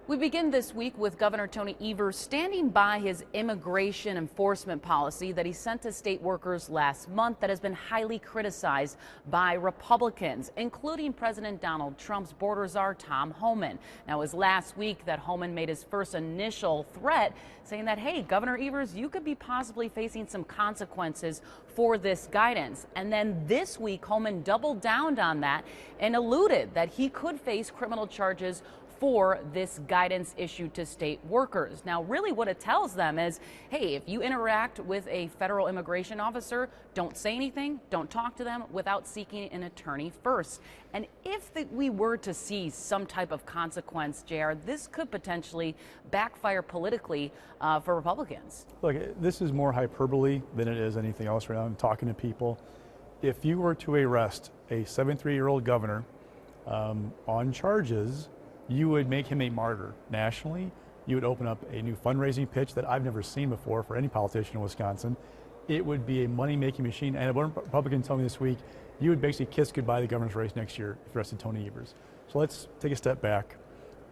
We begin this week with Governor Tony Evers standing by his immigration enforcement policy that he sent to state workers last month that has been highly criticized by Republicans, including President Donald Trump's border czar Tom Homan. Now, it was last week that Homan made his first initial threat, saying that, hey, Governor Evers, you could be possibly facing some consequences for this guidance. And then this week, Homan doubled down on that and alluded that he could face criminal charges for this guidance issued to state workers. Now, really what it tells them is, hey, if you interact with a federal immigration officer, don't say anything, don't talk to them without seeking an attorney first. And if we were to see some type of consequence, JR, this could potentially backfire politically for Republicans. Look, this is more hyperbole than it is anything else right now. I'm talking to people. If you were to arrest a 73-year-old governor on charges, you would make him a martyr nationally. You would open up a new fundraising pitch that I've never seen before for any politician in Wisconsin. It would be a money-making machine. And one Republican told me this week, you would basically kiss goodbye the governor's race next year if you arrested Tony Evers. So let's take a step back.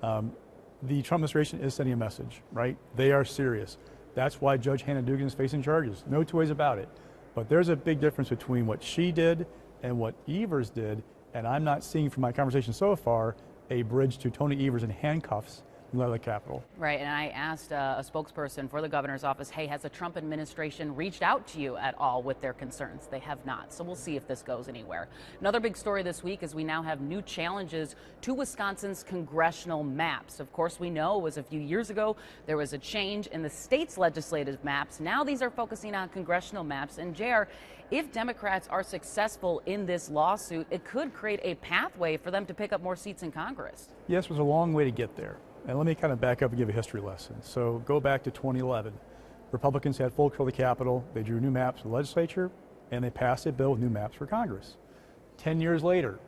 The Trump administration is sending a message, right? They are serious. That's why Judge Hannah Dugan is facing charges. No two ways about it. But there's a big difference between what she did and what Evers did. And I'm not seeing from my conversation so far a bridge to Tony Evers in handcuffs in the Capitol. Right, and I asked a spokesperson for the governor's office, hey, has the Trump administration reached out to you at all with their concerns? They have not, so we'll see if this goes anywhere. Another big story this week is we now have new challenges to Wisconsin's congressional maps. Of course, we know it was a few years ago there was a change in the state's legislative maps. Now these are focusing on congressional maps. And JR, if Democrats are successful in this lawsuit, it could create a pathway for them to pick up more seats in Congress. Yes, it was a long way to get there. And let me kind of back up and give a history lesson. So go back to 2011. Republicans had full control of the Capitol. They drew new maps for the legislature, and they passed a bill with new maps for Congress. 10 years later,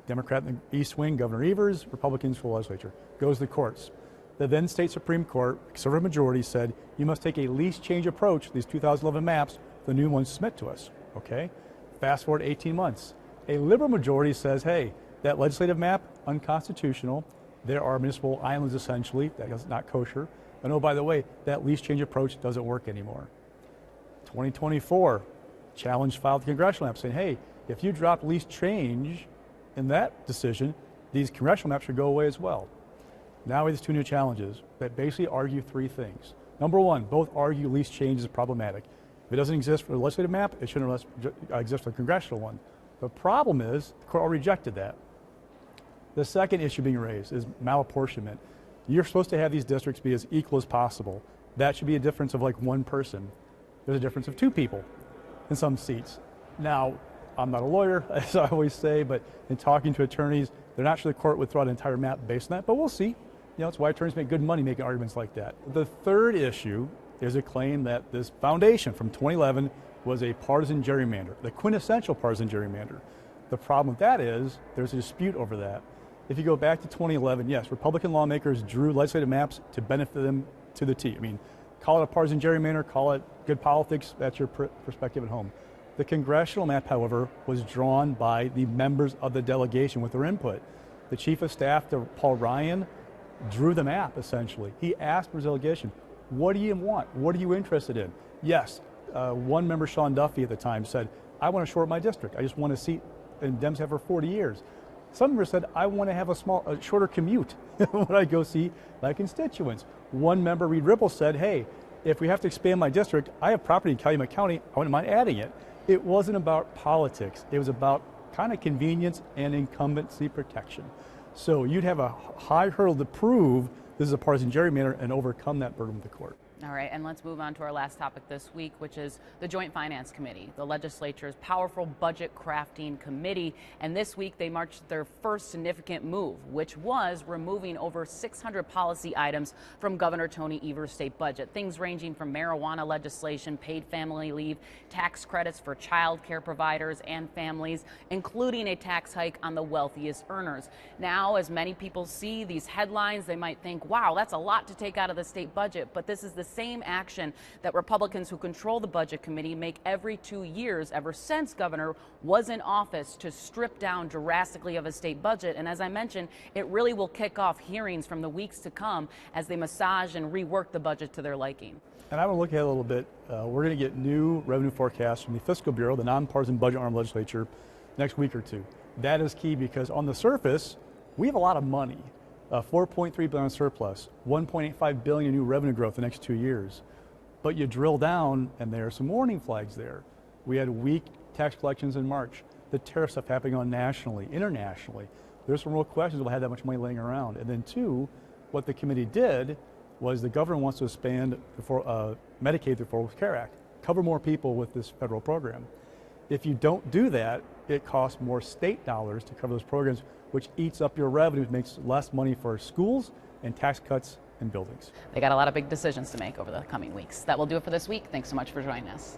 Democrat in the East Wing, Governor Evers, Republicans for the legislature, goes to the courts. The then state Supreme Court, conservative majority, said you must take a least change approach to these 2011 maps, the new ones submit to us. Okay? Fast forward 18 months. A liberal majority says, hey, that legislative map, unconstitutional. There are municipal islands, essentially, that is not kosher. And oh, by the way, that least change approach doesn't work anymore. 2024, challenge filed the congressional map saying, hey, if you drop least change in that decision, these congressional maps should go away as well. Now we have these two new challenges that basically argue three things. Number one, both argue least change is problematic. If it doesn't exist for the legislative map, it shouldn't exist for the congressional one. The problem is, the court already rejected that. The second issue being raised is malapportionment. You're supposed to have these districts be as equal as possible. That should be a difference of like one person. There's a difference of two people in some seats. Now, I'm not a lawyer, as I always say, but in talking to attorneys, they're not sure the court would throw out an entire map based on that, but we'll see. You know, it's why attorneys make good money making arguments like that. The third issue is a claim that this foundation from 2011 was a partisan gerrymander, the quintessential partisan gerrymander. The problem with that is there's a dispute over that. If you go back to 2011, yes, Republican lawmakers drew legislative maps to benefit them to the T. I mean, call it a partisan gerrymander, call it good politics, that's your perspective at home. The congressional map, however, was drawn by the members of the delegation with their input. The chief of staff, Paul Ryan, drew the map, essentially. He asked for his delegation, what do you want? What are you interested in? Yes, one member, Sean Duffy at the time, said, I want to short my district. I just want a seat, and Dems have for 40 years. Some members said, I want to have a shorter commute when I go see my constituents. One member, Reed Ripple, said, hey, if we have to expand my district, I have property in Calumet County, I wouldn't mind adding it. It wasn't about politics. It was about kind of convenience and incumbency protection. So you'd have a high hurdle to prove this is a partisan gerrymander and overcome that burden with the court. All right, and let's move on to our last topic this week, which is the Joint Finance Committee, the legislature's powerful budget crafting committee. And this week they marched their first significant move, which was removing over 600 policy items from Governor Tony Evers' state budget. Things ranging from marijuana legislation, paid family leave, tax credits for child care providers and families, including a tax hike on the wealthiest earners. Now, as many people see these headlines, they might think, wow, that's a lot to take out of the state budget. But this is the same action that Republicans who control the Budget Committee make every 2 years ever since Governor was in office to strip down drastically of a state budget. And as I mentioned, it really will kick off hearings from the weeks to come as they massage and rework the budget to their liking. And I want to look at it a little bit. We're going to get new revenue forecasts from the Fiscal Bureau, the nonpartisan budget arm of the legislature, next week or two. That is key because on the surface, we have a lot of money. $4.3 billion surplus, $1.85 billion in new revenue growth the next 2 years. But you drill down, and there are some warning flags there. We had weak tax collections in March. The tariff stuff happening on nationally, internationally. There's some real questions about how that much money laying around. And then two, what the committee did was the governor wants to expand Medicaid through Affordable Care Act, cover more people with this federal program. If you don't do that, it costs more state dollars to cover those programs, which eats up your revenue, makes less money for schools and tax cuts and buildings. They got a lot of big decisions to make over the coming weeks. That will do it for this week. Thanks so much for joining us.